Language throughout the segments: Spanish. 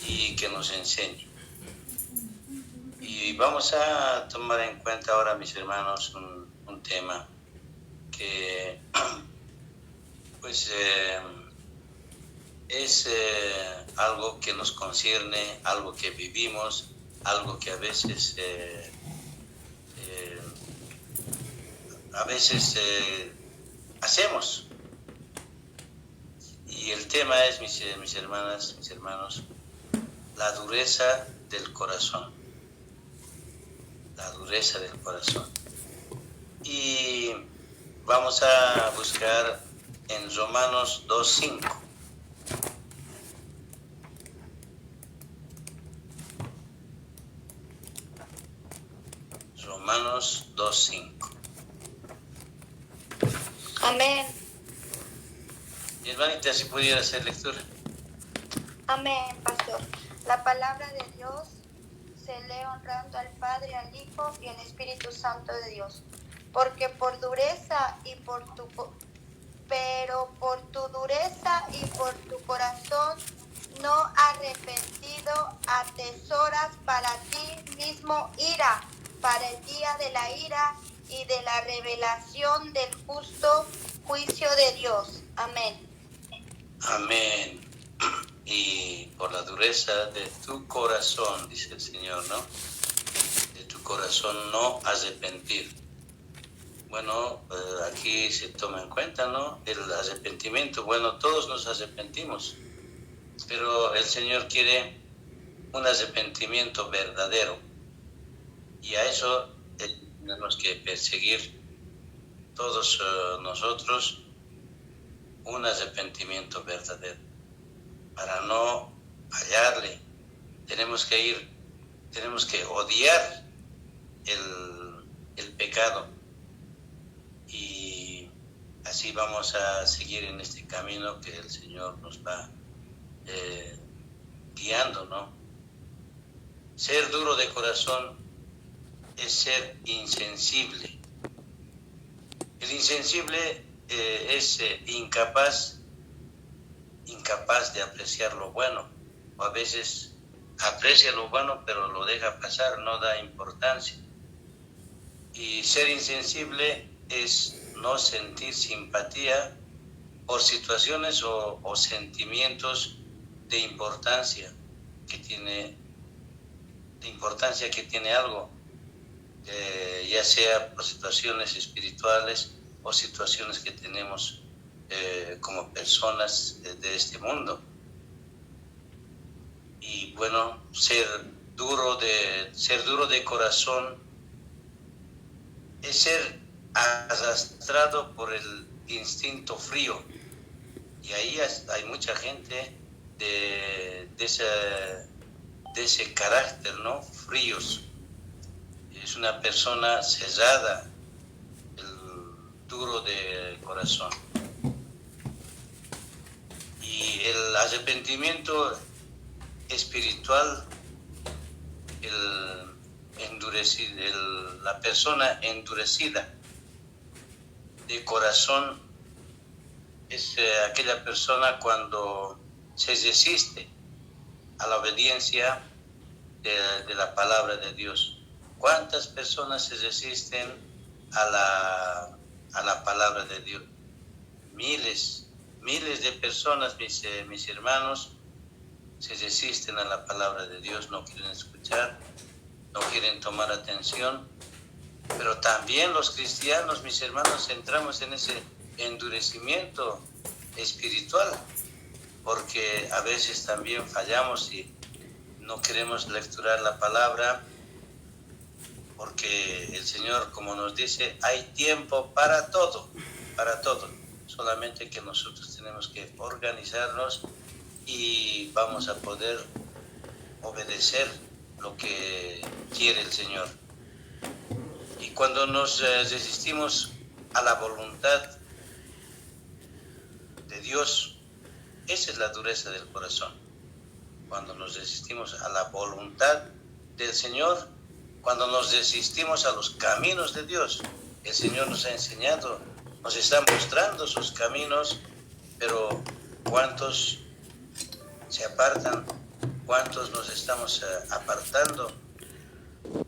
y que nos enseñe. Y vamos a tomar en cuenta ahora, mis hermanos, un tema que pues es algo que nos concierne, algo que vivimos, algo que a veces hacemos. Y el tema es, mis hermanas, mis hermanos, la dureza del corazón. La dureza del corazón. Y vamos a buscar en Romanos 2:5. Romanos 2:5. Amén. Mi hermanita, si pudiera hacer lectura. Amén, pastor. La palabra de Dios se lee honrando al Padre, al Hijo y al Espíritu Santo de Dios. Porque por tu dureza y por tu corazón no arrepentido atesoras para ti mismo ira, para el día de la ira y de la revelación del justo juicio de Dios. Amén. Amén. Y por la dureza de tu corazón, dice el Señor, ¿no? De tu corazón no arrepentir. Bueno, aquí se toma en cuenta, ¿no? El arrepentimiento. Bueno, todos nos arrepentimos, pero el Señor quiere un arrepentimiento verdadero. Y a eso tenemos que perseguir todos nosotros un arrepentimiento verdadero. Para no fallarle, tenemos que odiar el pecado. Y así vamos a seguir en este camino que el Señor nos va guiando, ¿no? Ser duro de corazón es ser insensible. El insensible es incapaz de apreciar lo bueno, o a veces aprecia lo bueno pero lo deja pasar, no da importancia. Y ser insensible es no sentir simpatía por situaciones o sentimientos de importancia que tiene algo, ya sea por situaciones espirituales o situaciones que tenemos como personas de este mundo. Y bueno, ser duro de corazón es ser arrastrado por el instinto frío. Y ahí hay mucha gente de ese carácter, ¿no? Fríos. Es una persona cerrada, el duro de corazón. Y el arrepentimiento espiritual, la persona endurecida de corazón es aquella persona cuando se resiste a la obediencia de la palabra de Dios. ¿Cuántas personas se resisten a la palabra de Dios? Miles de personas, mis hermanos, se resisten a la palabra de Dios, no quieren escuchar, no quieren tomar atención. Pero también los cristianos, mis hermanos, entramos en ese endurecimiento espiritual, porque a veces también fallamos y no queremos lecturar la palabra, porque el Señor, como nos dice, hay tiempo para todo, solamente que nosotros tenemos que organizarnos y vamos a poder obedecer lo que quiere el Señor. Y cuando nos resistimos a la voluntad de Dios, esa es la dureza del corazón. Cuando nos resistimos a la voluntad del Señor, cuando nos resistimos a los caminos de Dios, el Señor nos ha enseñado, nos está mostrando sus caminos, pero ¿cuántos se apartan ¿Cuántos nos estamos apartando?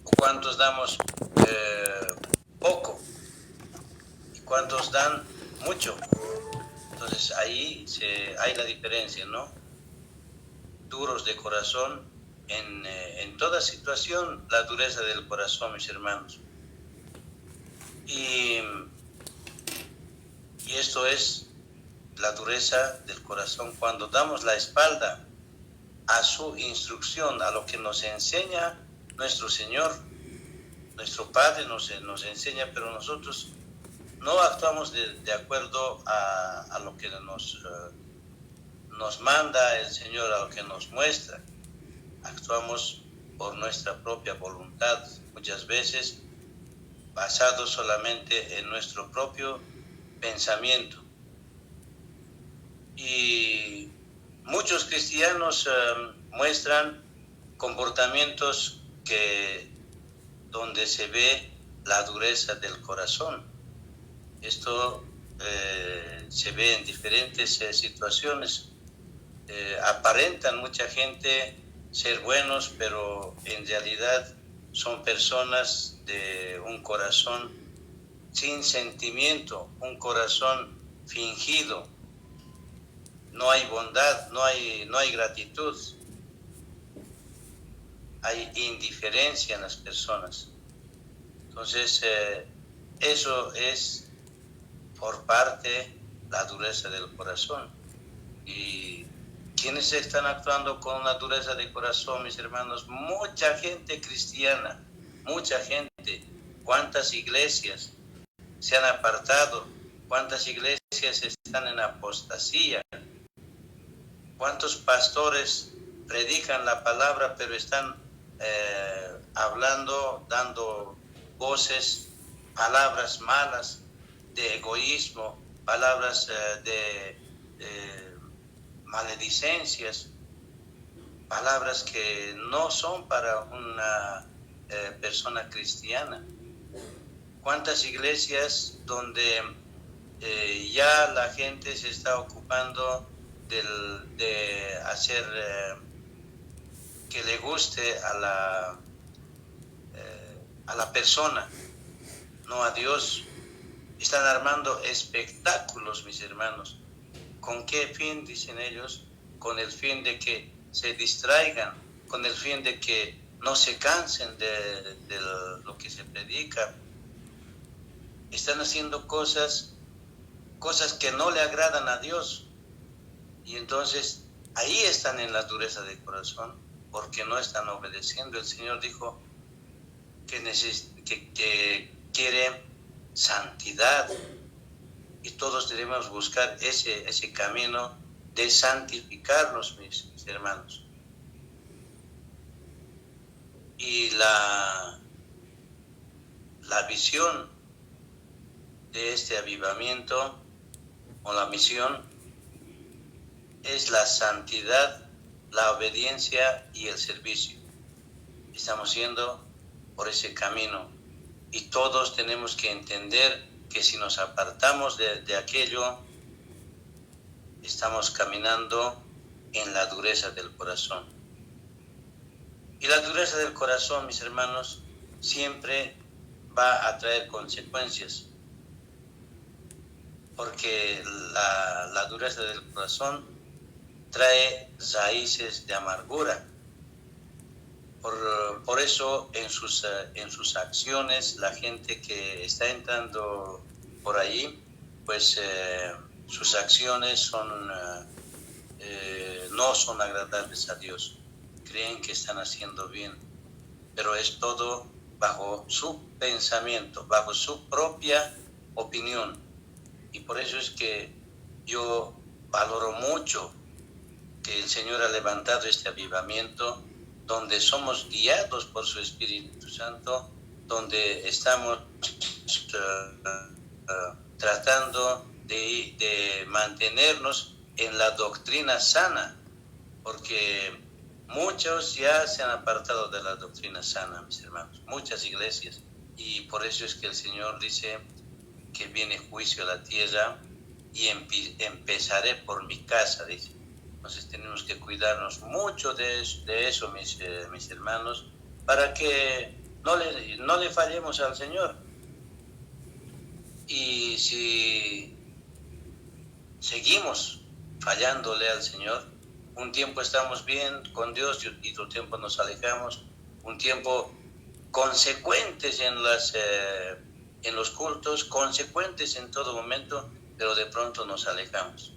¿Cuántos damos poco? ¿Y cuántos dan mucho? Entonces ahí hay la diferencia, ¿no? Duros de corazón, en toda situación, la dureza del corazón, mis hermanos. Y esto es la dureza del corazón cuando damos la espalda a su instrucción, a lo que nos enseña nuestro Señor, nuestro Padre nos enseña, pero nosotros no actuamos de acuerdo a lo que nos manda el Señor, a lo que nos muestra. Actuamos por nuestra propia voluntad, muchas veces basados solamente en nuestro propio pensamiento. Y muchos cristianos muestran comportamientos donde se ve la dureza del corazón. Esto se ve en diferentes situaciones. Aparentan mucha gente ser buenos, pero en realidad son personas de un corazón sin sentimiento, un corazón fingido. No hay bondad, no hay gratitud, hay indiferencia en las personas. Entonces, eso es por parte la dureza del corazón. Y ¿quiénes están actuando con una dureza de corazón, mis hermanos? Mucha gente cristiana, mucha gente. ¿Cuántas iglesias se han apartado? ¿Cuántas iglesias están en apostasía? ¿Cuántos pastores predican la palabra, pero están hablando, dando voces, palabras malas de egoísmo, palabras de maledicencias, palabras que no son para una persona cristiana? ¿Cuántas iglesias donde ya la gente se está ocupando de hacer que le guste a la persona, no a Dios? Están armando espectáculos, mis hermanos. ¿Con qué fin? Dicen ellos. Con el fin de que se distraigan, con el fin de que no se cansen de lo que se predica. Están haciendo cosas que no le agradan a Dios. Y entonces ahí están en la dureza de corazón, porque no están obedeciendo. El Señor dijo que quiere santidad, y todos debemos buscar ese camino de santificarnos, mis hermanos. Y la visión de este avivamiento, o la misión, es la santidad, la obediencia y el servicio. Estamos yendo por ese camino, y todos tenemos que entender que si nos apartamos de aquello, estamos caminando en la dureza del corazón. Y la dureza del corazón, mis hermanos, siempre va a traer consecuencias, porque la dureza del corazón trae raíces de amargura. Por eso en sus acciones, la gente que está entrando por ahí, pues sus acciones no son agradables a Dios. Creen que están haciendo bien, pero es todo bajo su pensamiento, bajo su propia opinión. Y por eso es que yo valoro mucho que el Señor ha levantado este avivamiento, donde somos guiados por su Espíritu Santo, donde estamos tratando de mantenernos en la doctrina sana, porque muchos ya se han apartado de la doctrina sana, mis hermanos, muchas iglesias, y por eso es que el Señor dice que viene juicio a la tierra, y empezaré por mi casa, dice. Entonces tenemos que cuidarnos mucho de eso, mis hermanos, para que no le fallemos al Señor. Y si seguimos fallándole al Señor, un tiempo estamos bien con Dios y otro tiempo nos alejamos, un tiempo consecuentes en los cultos, consecuentes en todo momento, pero de pronto nos alejamos.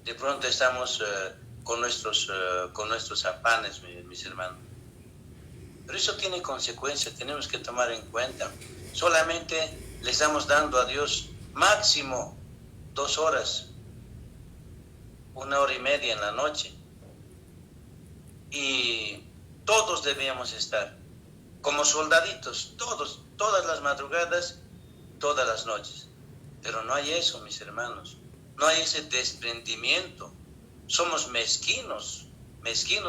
De pronto estamos con nuestros afanes, mis hermanos. Pero eso tiene consecuencias, tenemos que tomar en cuenta. Solamente le estamos dando a Dios máximo 2 horas, 1 hora y media en la noche. Y todos debíamos estar como soldaditos, todas las madrugadas, todas las noches. Pero no hay eso, mis hermanos. No hay ese desprendimiento. Somos mezquinos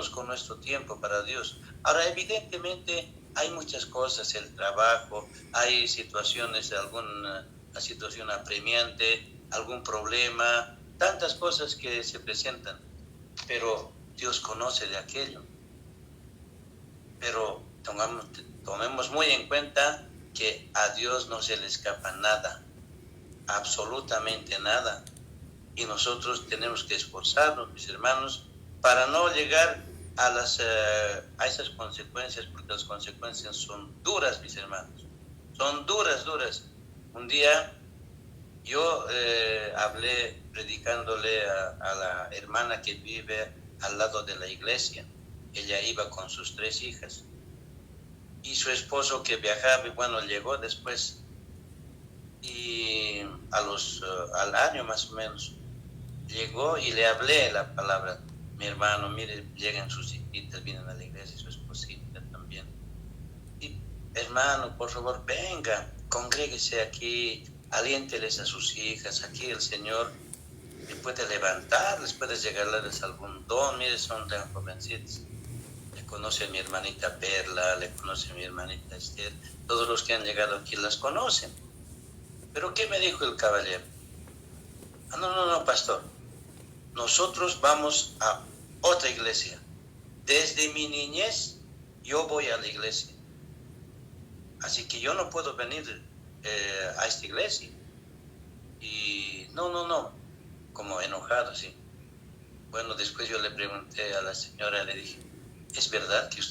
con nuestro tiempo para Dios. Ahora, evidentemente, hay muchas cosas, el trabajo, hay situaciones, alguna situación apremiante, algún problema, tantas cosas que se presentan. Pero Dios conoce de aquello. Pero tomemos muy en cuenta que a Dios no se le escapa nada, absolutamente nada. Y nosotros tenemos que esforzarnos, mis hermanos, para no llegar a esas consecuencias, porque las consecuencias son duras, mis hermanos. Son duras. Un día yo hablé predicándole a la hermana que vive al lado de la iglesia. Ella iba con sus 3 hijas. Y su esposo que viajaba, bueno, llegó después. Y al año más o menos, llegó y le hablé la palabra. Mi hermano, mire, llegan sus hijitas, vienen a la iglesia, su esposita también. Y, hermano, por favor, venga, congréguese aquí, aliénteles a sus hijas. Aquí el Señor le puede levantar, les puede llegarles algún don. Mire, son tan jovencitas. Le conoce a mi hermanita Perla, le conoce a mi hermanita Esther. Todos los que han llegado aquí las conocen. ¿Pero qué me dijo el caballero? No, pastor. Nosotros vamos a otra iglesia. Desde mi niñez yo voy a la iglesia. Así que yo no puedo venir a esta iglesia. Y no, como enojado, sí. Bueno, después yo le pregunté a la señora, le dije, ¿es verdad que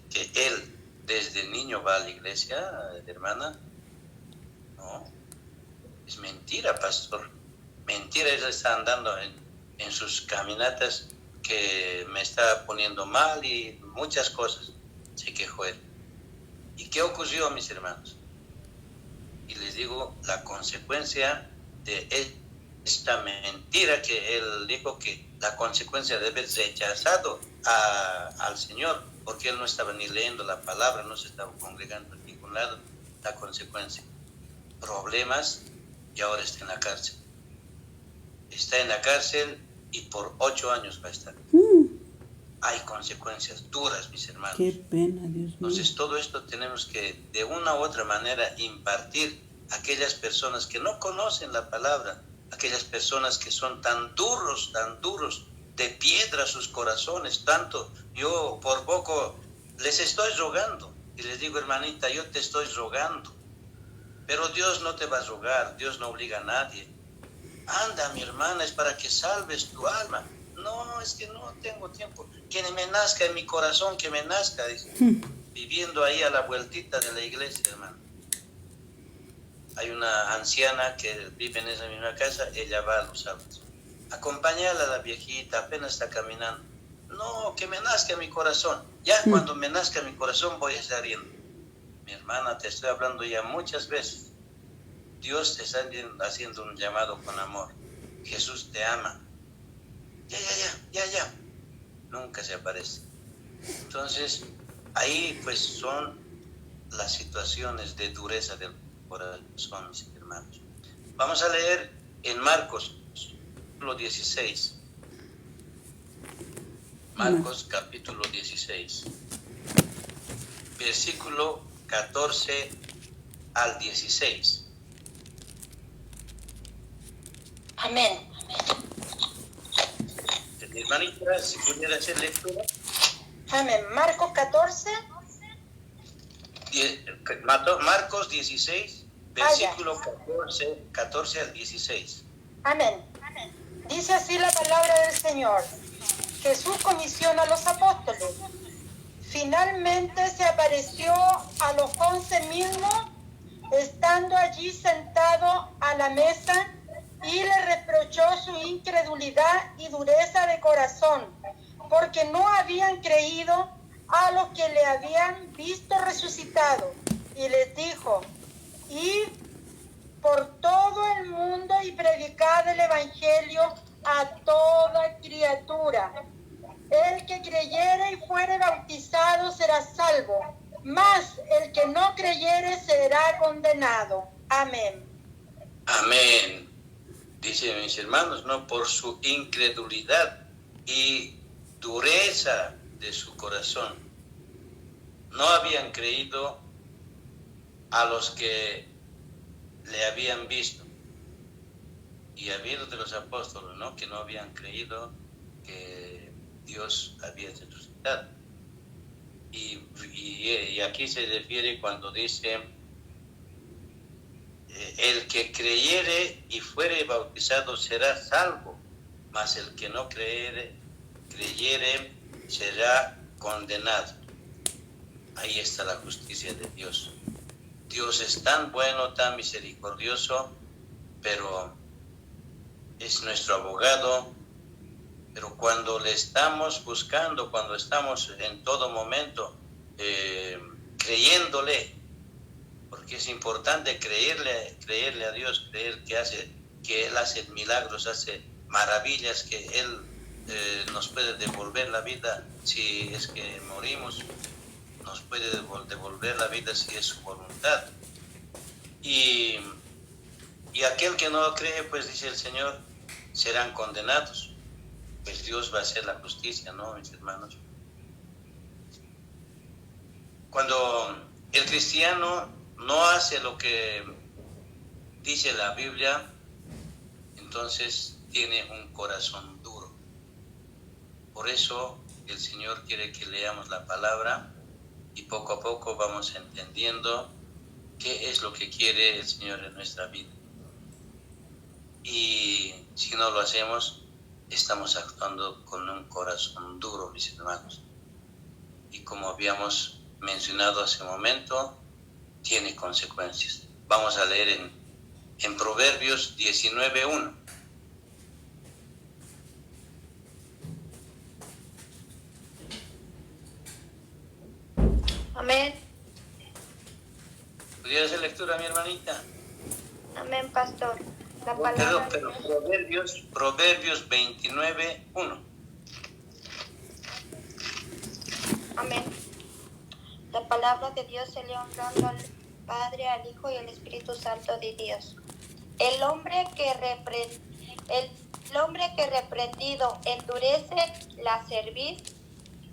que él desde niño va a la iglesia, hermana? No, es mentira, pastor. Mentira, él está andando en sus caminatas que me está poniendo mal y muchas cosas. Se quejó él. ¿Y qué ocurrió, mis hermanos? Y les digo, la consecuencia de esta mentira que él dijo, que la consecuencia de haber rechazado al Señor, porque él no estaba ni leyendo la palabra, no se estaba congregando en ningún lado, la consecuencia, problemas, y ahora está en la cárcel. Está en la cárcel y por 8 años va a estar. Hay consecuencias duras, mis hermanos. Qué pena, Dios mío. Entonces todo esto tenemos que de una u otra manera impartir a aquellas personas que no conocen la palabra, aquellas personas que son tan duros, de piedra sus corazones, tanto. Yo por poco les estoy rogando y les digo, hermanita, yo te estoy rogando, pero Dios no te va a rogar, Dios no obliga a nadie. Anda, mi hermana, es para que salves tu alma. No, es que no tengo tiempo. Que me nazca en mi corazón, que me nazca, dice. Viviendo ahí a la vueltita de la iglesia, hermano. Hay una anciana que vive en esa misma casa, ella va a los sábados. Acompáñala a la viejita, apenas está caminando. No, que me nazca en mi corazón. Ya cuando me nazca en mi corazón voy a estar yendo. Mi hermana, te estoy hablando ya muchas veces. Dios te está haciendo un llamado con amor. Jesús te ama. Ya. Nunca se aparece. Entonces, ahí pues son las situaciones de dureza del corazón, mis hermanos. Vamos a leer en Marcos, capítulo 16. Marcos, capítulo 16. Versículo 14 al 16. Amén. Hermanita, si pudiera hacer lectura. Amén. Marcos 14. Marcos 16, versículo 14 al 16. Amén. Dice así la palabra del Señor. Jesús comisiona a los apóstoles. Finalmente se apareció a los 11 mismos, estando allí sentado a la mesa, y le reprochó su incredulidad y dureza de corazón, porque no habían creído a los que le habían visto resucitado. Y les dijo: id por todo el mundo y predicad el evangelio a toda criatura. El que creyere y fuere bautizado será salvo, mas el que no creyere será condenado. Amén. Amén. Dice, mis hermanos, no, por su incredulidad y dureza de su corazón, no habían creído a los que le habían visto. Y ha habido de los apóstoles, ¿no?, que no habían creído que Dios había resucitado. Y aquí se refiere cuando dice: el que creyere y fuere bautizado será salvo, mas el que no creyere será condenado. Ahí está la justicia de Dios. Dios es tan bueno, tan misericordioso, pero es nuestro abogado. Pero cuando le estamos buscando, cuando estamos en todo momento creyéndole, porque es importante creerle a Dios, creer que Él hace milagros, hace maravillas, que Él nos puede devolver la vida si es que morimos, nos puede devolver la vida si es su voluntad. Y aquel que no cree, pues dice el Señor, serán condenados. Pues Dios va a hacer la justicia, ¿no, mis hermanos? Cuando el cristiano no hace lo que dice la Biblia, entonces tiene un corazón duro. Por eso el Señor quiere que leamos la palabra y poco a poco vamos entendiendo qué es lo que quiere el Señor en nuestra vida. Y si no lo hacemos, estamos actuando con un corazón duro, mis hermanos. Y como habíamos mencionado hace un momento, tiene consecuencias. Vamos a leer en Proverbios 19:1. Amén. ¿Podría hacer lectura, mi hermanita? Amén, pastor. La palabra Pero Proverbios 29:1. Amén. La palabra de Dios se lee honrando al Padre, al Hijo y al Espíritu Santo de Dios. El hombre que reprendido endurece la cerviz,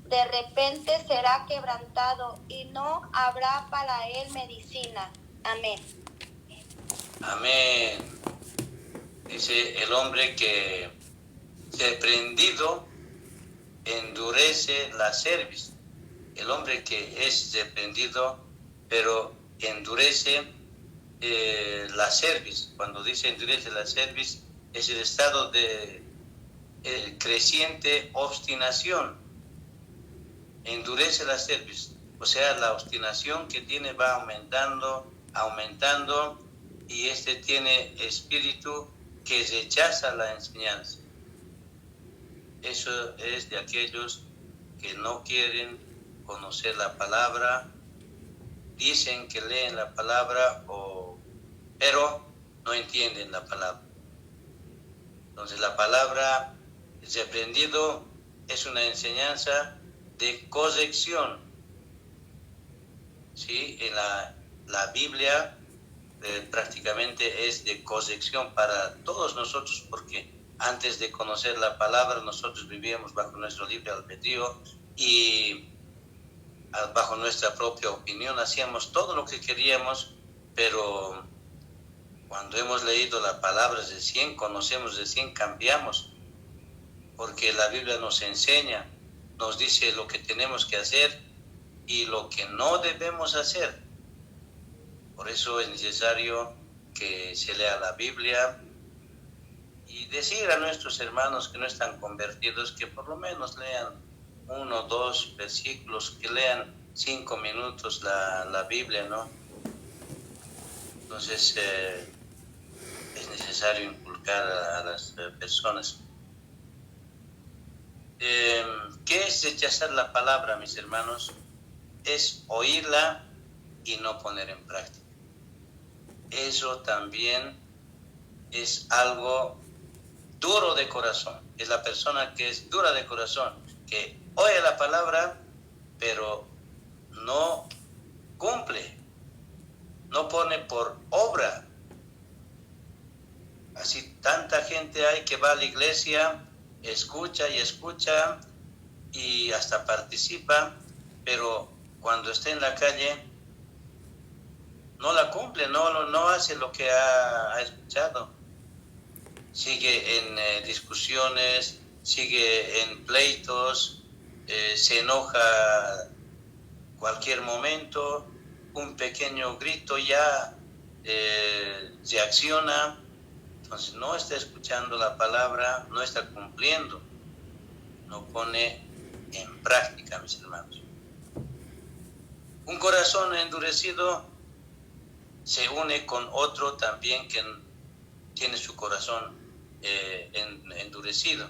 de repente será quebrantado y no habrá para él medicina. Amén. Amén. Dice, el hombre que reprendido endurece la cerviz. El hombre que es reprendido, pero endurece la cerviz. Cuando dice endurece la cerviz, es el estado de creciente obstinación. Endurece la cerviz, o sea, la obstinación que tiene va aumentando, y tiene espíritu que rechaza la enseñanza. Eso es de aquellos que no quieren conocer la palabra, dicen que leen la palabra, pero no entienden la palabra. Entonces la palabra reprendido es una enseñanza de corrección. ¿Sí? En la Biblia prácticamente es de corrección para todos nosotros, porque antes de conocer la palabra nosotros vivíamos bajo nuestro libre albedrío y bajo nuestra propia opinión hacíamos todo lo que queríamos, pero cuando hemos leído la palabra recién, conocemos recién, cambiamos porque la Biblia nos enseña, nos dice lo que tenemos que hacer y lo que no debemos hacer. Por eso es necesario que se lea la Biblia y decir a nuestros hermanos que no están convertidos que por lo menos lean 1 o 2 versículos, que lean 5 minutos la Biblia, ¿no? Entonces es necesario inculcar a las personas. ¿Qué es rechazar la palabra, mis hermanos? Es oírla y no poner en práctica. Eso también es algo duro de corazón. Es la persona que es dura de corazón, que oye la palabra, pero no cumple, no pone por obra. Así tanta gente hay que va a la iglesia, escucha y hasta participa, pero cuando está en la calle no la cumple, no hace lo que ha escuchado. Sigue en discusiones, sigue en pleitos, se enoja cualquier momento, un pequeño grito ya reacciona. Entonces no está escuchando la palabra, no está cumpliendo, no pone en práctica, mis hermanos. Un corazón endurecido se une con otro también que tiene su corazón endurecido,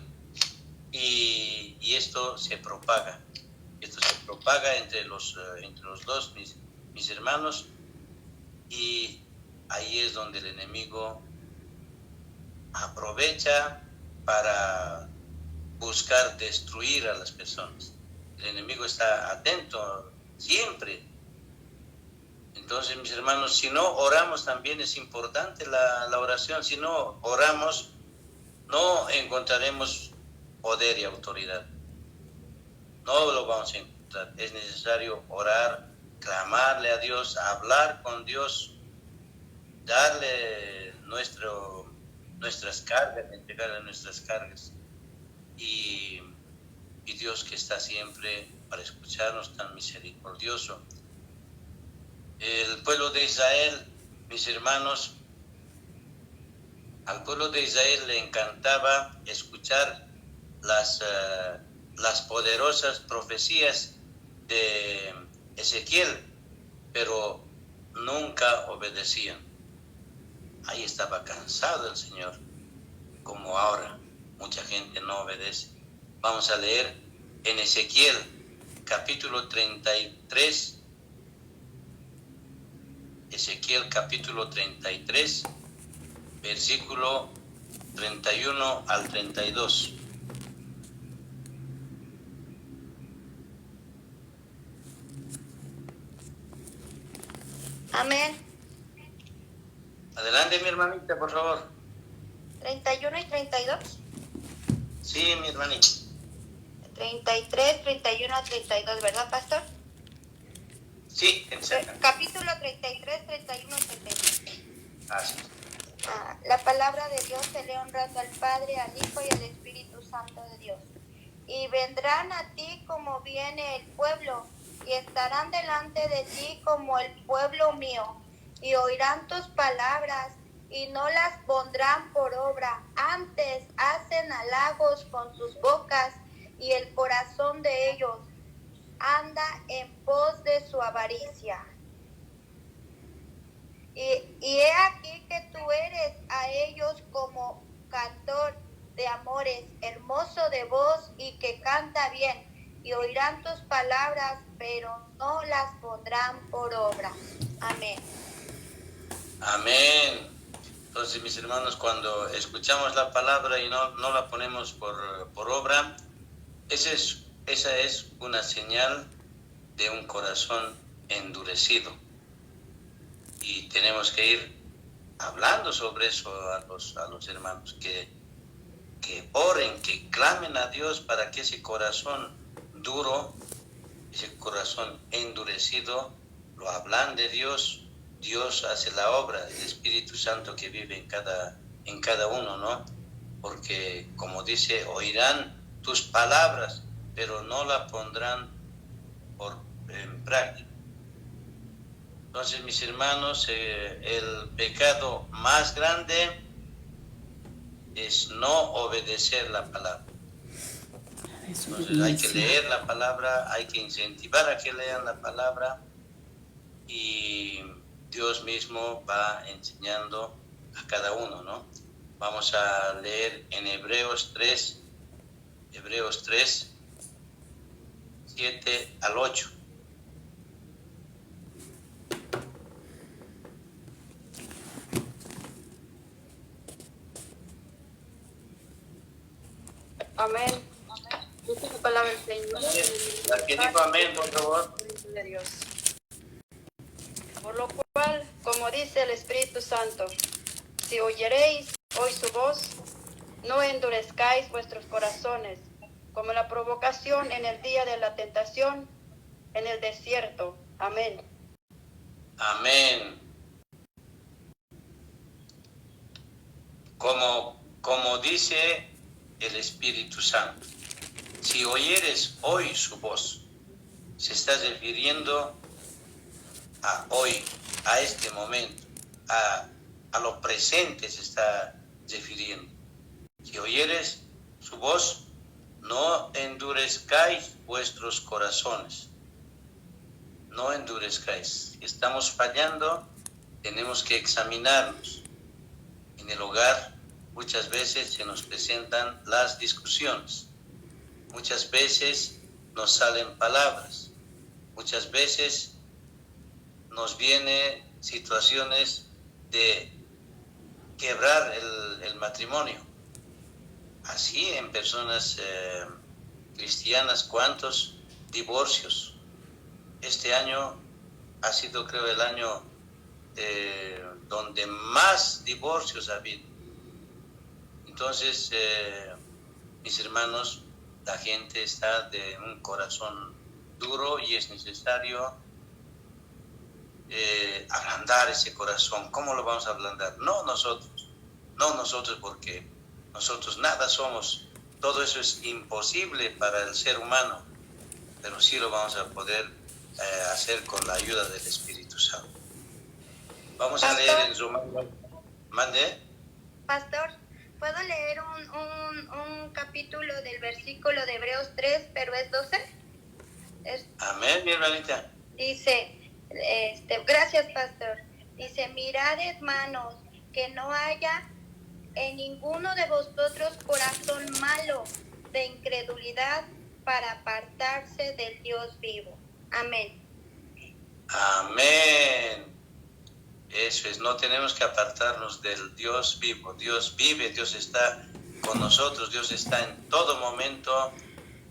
y esto se propaga. Esto se propaga entre los dos, mis hermanos, y ahí es donde el enemigo aprovecha para buscar destruir a las personas. El enemigo está atento siempre. Entonces, mis hermanos, si no oramos también es importante la oración. Si no oramos, no encontraremos poder y autoridad. No lo vamos a encontrar. Es necesario orar, clamarle a Dios, hablar con Dios, darle nuestras cargas, entregarle nuestras cargas. Y Dios, que está siempre para escucharnos, tan misericordioso. El pueblo de Israel, mis hermanos, al pueblo de Israel le encantaba escuchar las poderosas profecías de Ezequiel, pero nunca obedecían. Ahí estaba cansado el Señor, como ahora mucha gente no obedece. Vamos a leer en Ezequiel capítulo 33, Ezequiel capítulo 33, versículo 31 al 32. Amén. Adelante, mi hermanita, por favor. 31 y 32. Sí, mi hermanita. 33, 31 a 32, ¿verdad, pastor? Sí, exacto. Capítulo 33, 31 a 32. Así. La palabra de Dios se lee honrando al Padre, al Hijo y al Espíritu Santo de Dios. Y vendrán a ti como viene el pueblo, y estarán delante de ti como el pueblo mío, y oirán tus palabras, y no las pondrán por obra. Antes hacen halagos con sus bocas, y el corazón de ellos anda en pos de su avaricia. Y he aquí que tú eres a ellos como cantor de amores, hermoso de voz y que canta bien, y oirán tus palabras, pero no las pondrán por obra. Amén. Amén. Entonces, mis hermanos, cuando escuchamos la palabra y no la ponemos por obra, esa es una señal de un corazón endurecido. Y tenemos que ir hablando sobre eso a los hermanos, que oren, que clamen a Dios para que ese corazón duro, ese corazón endurecido, lo hablan de Dios. Dios hace la obra, el Espíritu Santo que vive en cada uno, ¿no? porque como dice, oirán tus palabras, pero no la pondrán en práctica. Entonces, mis hermanos, el pecado más grande es no obedecer la palabra. Entonces hay que leer la palabra, hay que incentivar a que lean la palabra, y Dios mismo va enseñando a cada uno, ¿no? Vamos a leer en Hebreos 3, 7 al 8. Amén. Dice la palabra del Señor. La que dijo amén, por favor. De Dios. Por lo cual, como dice el Espíritu Santo, si oyereis hoy su voz, no endurezcáis vuestros corazones, como la provocación en el día de la tentación en el desierto. Amén. Amén. Como dice el Espíritu Santo, si oyeres hoy su voz, se está refiriendo a hoy, a este momento, a lo presente se está refiriendo. Si oyeres su voz, no endurezcáis vuestros corazones. No endurezcáis. Si estamos fallando, tenemos que examinarnos. En el hogar muchas veces se nos presentan las discusiones. Muchas veces nos salen palabras. Muchas veces nos vienen situaciones de quebrar el matrimonio. Así en personas cristianas, ¿cuántos divorcios? Este año ha sido, creo, el año donde más divorcios ha habido. Entonces, mis hermanos, la gente está de un corazón duro y es necesario ablandar ese corazón. ¿Cómo lo vamos a ablandar? No nosotros, porque nosotros nada somos. Todo eso es imposible para el ser humano, pero sí lo vamos a poder hacer con la ayuda del Espíritu Santo. Vamos a leer en Romanos. ¿Mande? Pastor, ¿puedo leer un capítulo del versículo de Hebreos 3, pero es 12? Amén, mi hermanita. Dice, gracias, pastor. Dice, mirad, hermanos, que no haya en ninguno de vosotros corazón malo de incredulidad para apartarse del Dios vivo. Amén. Amén. Eso es, no tenemos que apartarnos del Dios vivo. Dios vive, Dios está con nosotros, Dios está en todo momento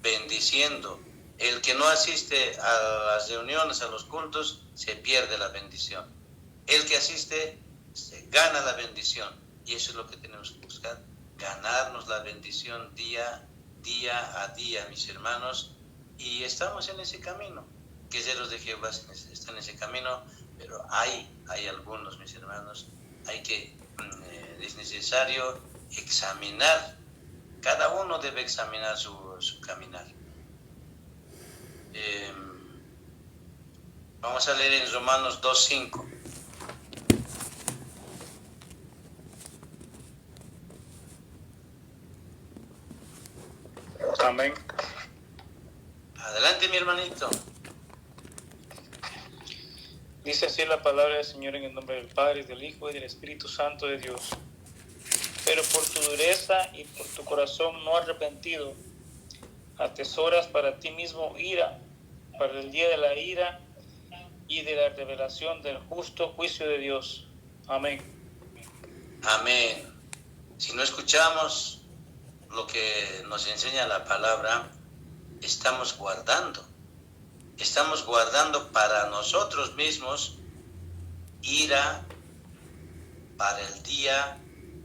bendiciendo. El que no asiste a las reuniones, a los cultos, se pierde la bendición. El que asiste, se gana la bendición. Y eso es lo que tenemos que buscar, ganarnos la bendición día a día, mis hermanos. Y estamos en ese camino. Guerreros de Jehová están en ese camino, pero hay algunos, mis hermanos, es necesario examinar. Cada uno debe examinar su caminar. Vamos a leer en Romanos 2:5. Amén. Adelante, mi hermanito. Dice así la palabra del Señor en el nombre del Padre, del Hijo y del Espíritu Santo de Dios. Pero por tu dureza y por tu corazón no arrepentido, atesoras para ti mismo ira, para el día de la ira y de la revelación del justo juicio de Dios. Amén. Amén. Si no escuchamos lo que nos enseña la palabra, estamos guardando para nosotros mismos ira para el día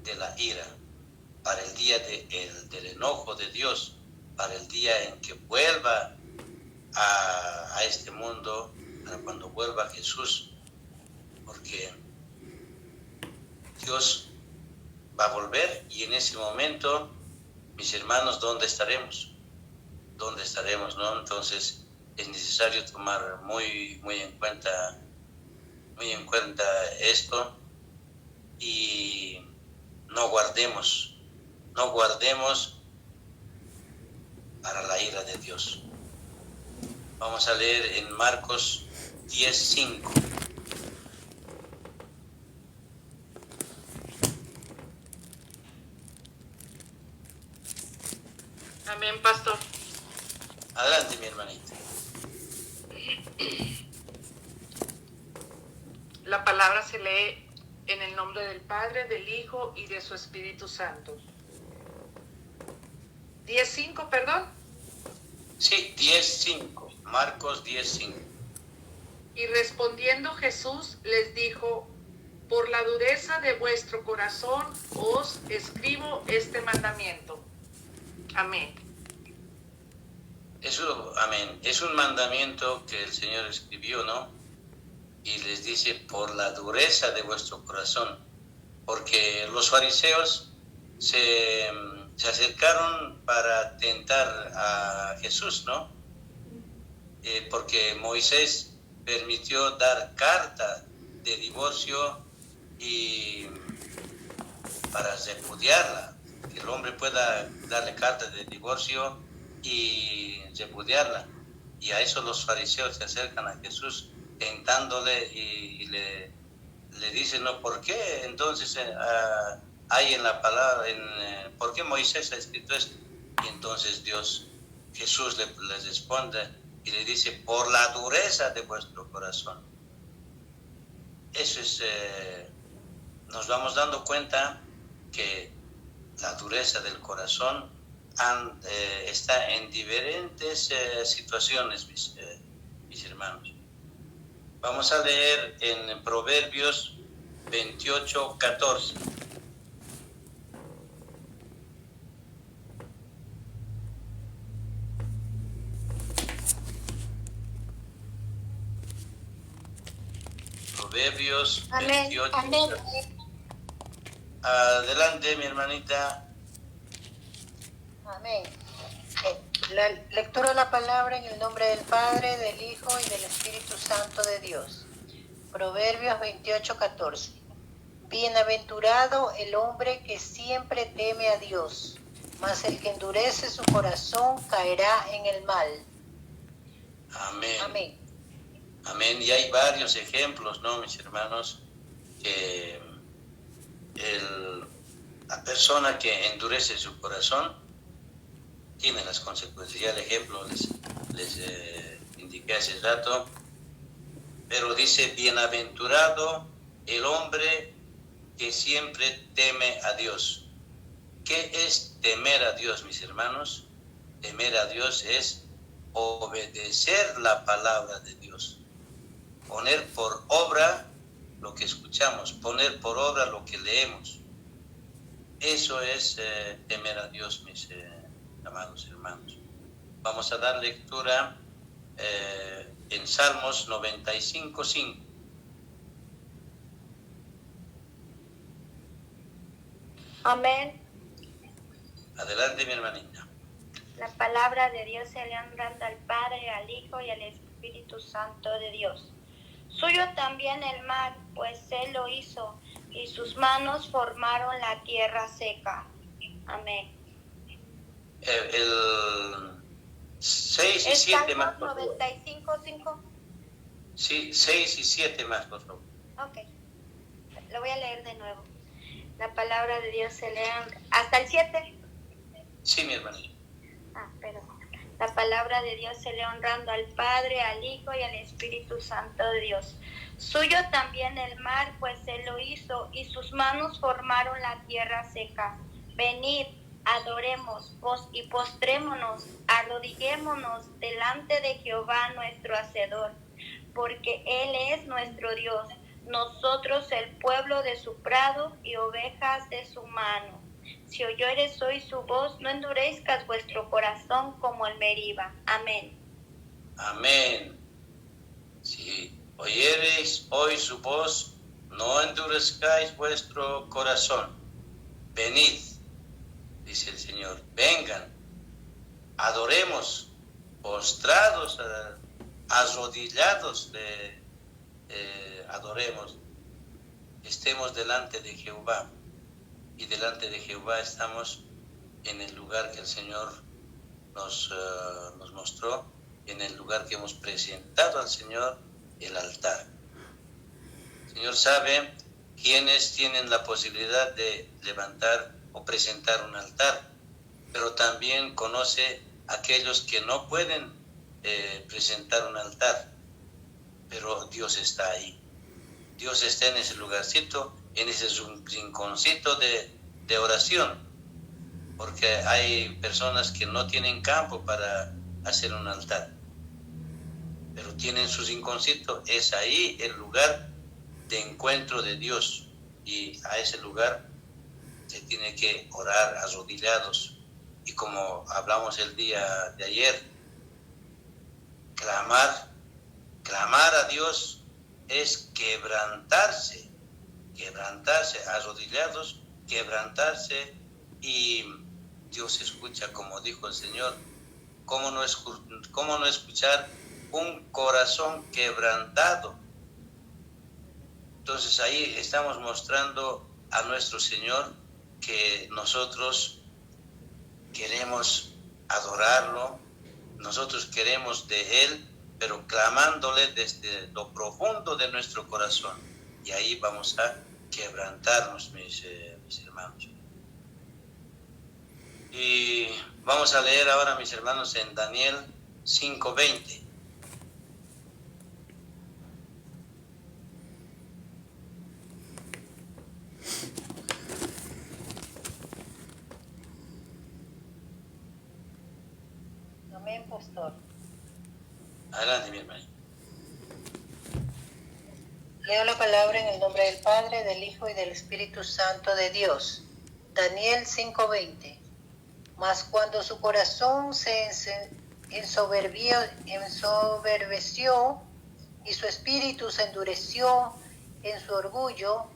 de la ira, para el día del enojo de Dios, para el día en que vuelva a este mundo, para cuando vuelva Jesús, porque Dios va a volver, y en ese momento, mis hermanos, ¿dónde estaremos? ¿Dónde estaremos, no? Entonces es necesario tomar muy en cuenta esto, y no guardemos para la ira de Dios. Vamos a leer en Marcos 10:5. Amén, pastor. Adelante, mi hermanita. La palabra se lee en el nombre del Padre, del Hijo y de su Espíritu Santo. 10:5, perdón. Sí, 10:5. Marcos 10:5. Y respondiendo Jesús les dijo: por la dureza de vuestro corazón os escribo este mandamiento. Amén. Amén. Es un mandamiento que el Señor escribió, ¿no? Y les dice, por la dureza de vuestro corazón. Porque los fariseos se acercaron para tentar a Jesús, ¿no? Porque Moisés permitió dar carta de divorcio y para repudiarla, que el hombre pueda darle carta de divorcio y repudiarla. Y a eso los fariseos se acercan a Jesús tentándole y le dicen, ¿no? ¿Por qué entonces hay en la palabra, por qué Moisés ha escrito esto? Y entonces Jesús les responde y le dice, por la dureza de vuestro corazón. Eso es, nos vamos dando cuenta que la dureza del corazón está en diferentes situaciones, mis hermanos. Vamos a leer en Proverbios 28:14. Proverbios 28. Amén. Adelante, mi hermanita. Amén. La lectura de la palabra en el nombre del Padre, del Hijo y del Espíritu Santo de Dios. Proverbios 28:14. Bienaventurado el hombre que siempre teme a Dios, mas el que endurece su corazón caerá en el mal. Amén. Amén. Amén. Y hay varios ejemplos, ¿no, mis hermanos? Que la persona que endurece su corazón tiene las consecuencias. Ya el ejemplo les indiqué hace rato, pero dice, bienaventurado el hombre que siempre teme a Dios. ¿Qué es temer a Dios, mis hermanos? Temer a Dios es obedecer la palabra de Dios, poner por obra lo que escuchamos, poner por obra lo que leemos. Eso es temer a Dios, mis amados hermanos. Vamos a dar lectura en Salmos 95:5. Amén. Adelante, mi hermanita. La palabra de Dios se le honrando al Padre, al Hijo y al Espíritu Santo de Dios. Suyo también el mar, pues Él lo hizo, y sus manos formaron la tierra seca. Amén. El 6 y 7 más, por favor. 95:5. Sí, 6 y 7 más, por favor. Ok. Lo voy a leer de nuevo. La palabra de Dios se lee hasta el 7. Sí, mi hermanita. Perdón. La palabra de Dios se lee honrando al Padre, al Hijo y al Espíritu Santo de Dios. Suyo también el mar, pues Él lo hizo, y sus manos formaron la tierra seca. Venid, adoremos, y postrémonos, arrodillémonos delante de Jehová nuestro Hacedor, porque Él es nuestro Dios, nosotros el pueblo de su prado y ovejas de su mano. Si oyereis hoy su voz, no endurezcas vuestro corazón como el Meriba. Amén. Amén. Si oyereis hoy su voz, no endurezcáis vuestro corazón. venid, dice el Señor, vengan, adoremos, postrados, arrodillados, adoremos, estemos delante de Jehová. Y delante de Jehová estamos en el lugar que el Señor nos mostró, en el lugar que hemos presentado al Señor, el altar. El Señor sabe quiénes tienen la posibilidad de levantar o presentar un altar, pero también conoce a aquellos que no pueden presentar un altar, pero Dios está ahí. Dios está en ese lugarcito, en ese rinconcito de oración, porque hay personas que no tienen campo para hacer un altar, pero tienen su rinconcito. Es ahí el lugar de encuentro de Dios, y a ese lugar se tiene que orar arrodillados, y como hablamos el día de ayer, clamar a Dios es quebrantarse, arrodillados, quebrantarse, y Dios escucha, como dijo el Señor. ¿Cómo no escuchar un corazón quebrantado? Entonces ahí estamos mostrando a nuestro Señor que nosotros queremos adorarlo, nosotros queremos de Él, pero clamándole desde lo profundo de nuestro corazón. Y ahí vamos a quebrantarnos, mis hermanos. Y vamos a leer ahora, mis hermanos, en Daniel 5:20. Amén, pastor. Adelante, mi hermano. Leo la palabra en el nombre del Padre, del Hijo y del Espíritu Santo de Dios. Daniel 5:20. Mas cuando su corazón se ensoberbeció y su espíritu se endureció en su orgullo,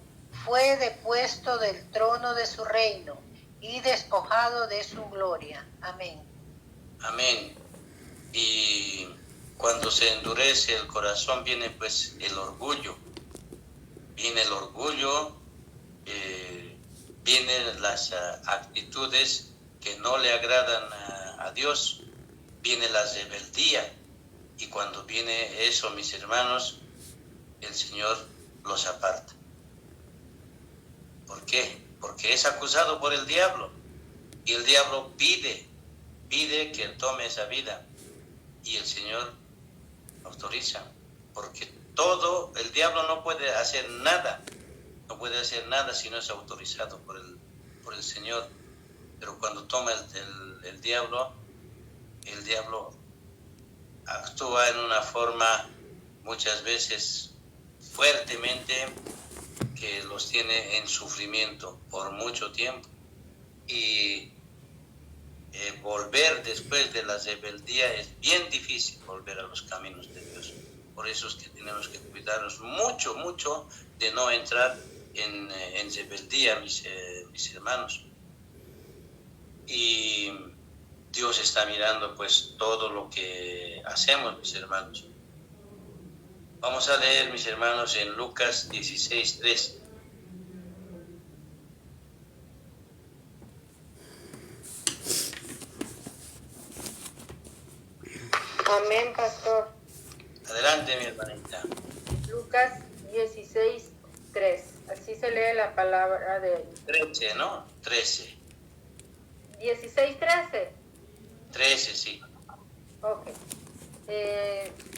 fue depuesto del trono de su reino y despojado de su gloria. Amén. Amén. Y cuando se endurece el corazón viene pues el orgullo. Viene el orgullo, vienen las actitudes que no le agradan a Dios, viene la rebeldía. Y cuando viene eso, mis hermanos, el Señor los aparta. ¿Por qué? Porque es acusado por el diablo, y el diablo pide que él tome esa vida, y el Señor autoriza, porque el diablo no puede hacer nada si no es autorizado por el Señor. Pero cuando toma el diablo actúa en una forma muchas veces fuertemente, que los tiene en sufrimiento por mucho tiempo, y volver después de la rebeldía es bien difícil, volver a los caminos de Dios. Por eso es que tenemos que cuidarnos mucho de no entrar en rebeldía, mis hermanos. Y Dios está mirando pues todo lo que hacemos, mis hermanos. Vamos a leer, mis hermanos, en Lucas 16:3. Amén, pastor. Adelante, mi hermanita. Lucas 16:3. Así se lee la palabra de 13, ¿no? 13. 16:13. 13, sí. Ok.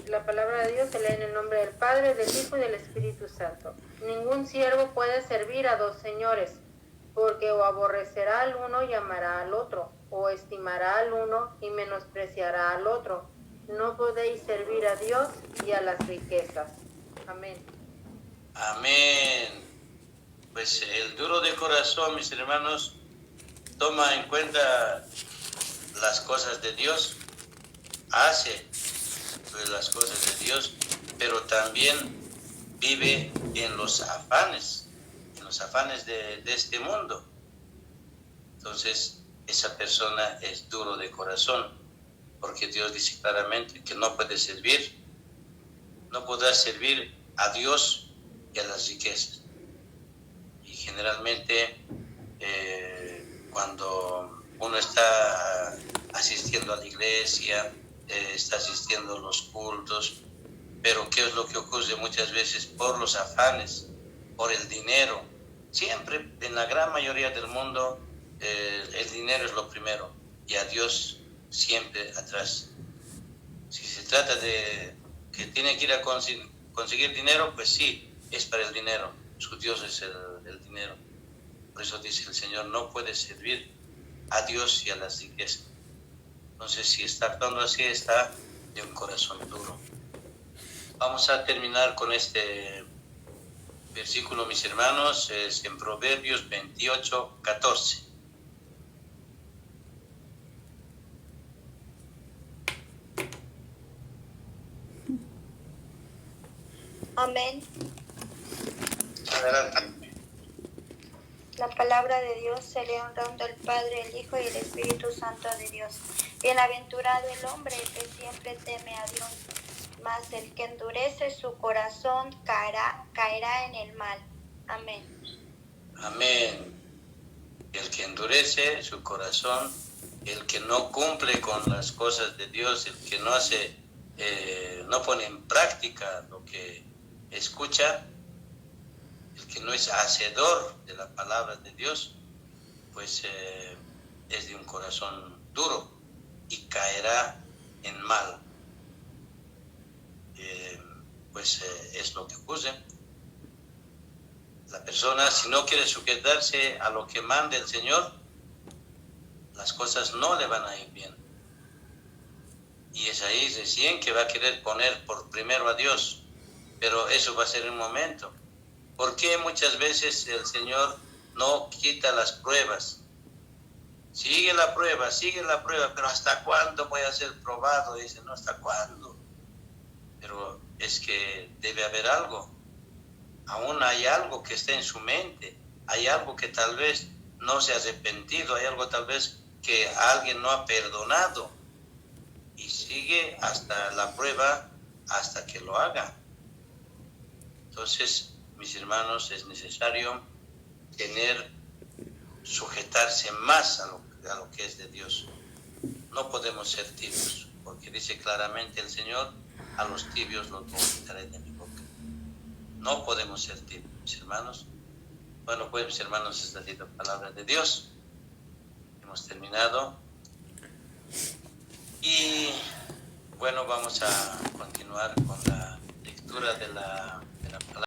La palabra de Dios se lee en el nombre del Padre, del Hijo y del Espíritu Santo. Ningún siervo puede servir a dos señores, porque o aborrecerá al uno y amará al otro, o estimará al uno y menospreciará al otro. No podéis servir a Dios y a las riquezas. Amén. Amén. Pues el duro de corazón, mis hermanos, toma en cuenta las cosas de Dios, hace pues las cosas de Dios, pero también vive en los afanes de este mundo. entonces esa persona es duro de corazón, porque Dios dice claramente que no podrás servir a Dios y a las riquezas. Y generalmente cuando uno está asistiendo a la iglesia, está asistiendo a los cultos, pero ¿qué es lo que ocurre muchas veces? Por los afanes, por el dinero. Siempre, en la gran mayoría del mundo, el dinero es lo primero y a Dios siempre atrás. Si se trata de que tiene que ir a conseguir dinero, pues sí, es para el dinero. Su Dios es el dinero. Por eso dice el Señor, no puede servir a Dios y a las riquezas. Entonces, si está actuando así, está de un corazón duro. Vamos a terminar con este versículo, mis hermanos, es en Proverbios 28, 14. Amén. Adelante. La palabra de Dios se lee honrando al Padre, el Hijo y el Espíritu Santo de Dios. Bienaventurado el hombre que siempre teme a Dios, mas el que endurece su corazón caerá en el mal. Amén. Amén. El que endurece su corazón, el que no cumple con las cosas de Dios, el que no pone en práctica lo que escucha, el que no es hacedor de la palabra de Dios, pues es de un corazón duro y caerá en mal. Es lo que ocurre. La persona, si no quiere sujetarse a lo que manda el Señor, las cosas no le van a ir bien. Y es ahí recién que va a querer poner por primero a Dios, pero eso va a ser un momento. ¿Por qué muchas veces el Señor no quita las pruebas? Sigue la prueba, pero ¿hasta cuándo voy a ser probado? Dice, no, ¿hasta cuándo? Pero es que debe haber algo. Aún hay algo que está en su mente, hay algo que tal vez no se ha arrepentido, hay algo tal vez que alguien no ha perdonado y sigue hasta la prueba, hasta que lo haga. Entonces, mis hermanos, es necesario sujetarse más a lo que es de Dios. No podemos ser tibios, porque dice claramente el Señor, a los tibios los vomitaré de mi boca. No podemos ser tibios, mis hermanos. Bueno, pues, mis hermanos, esta es la palabra de Dios. Hemos terminado. Y bueno, vamos a continuar con la lectura de la palabra.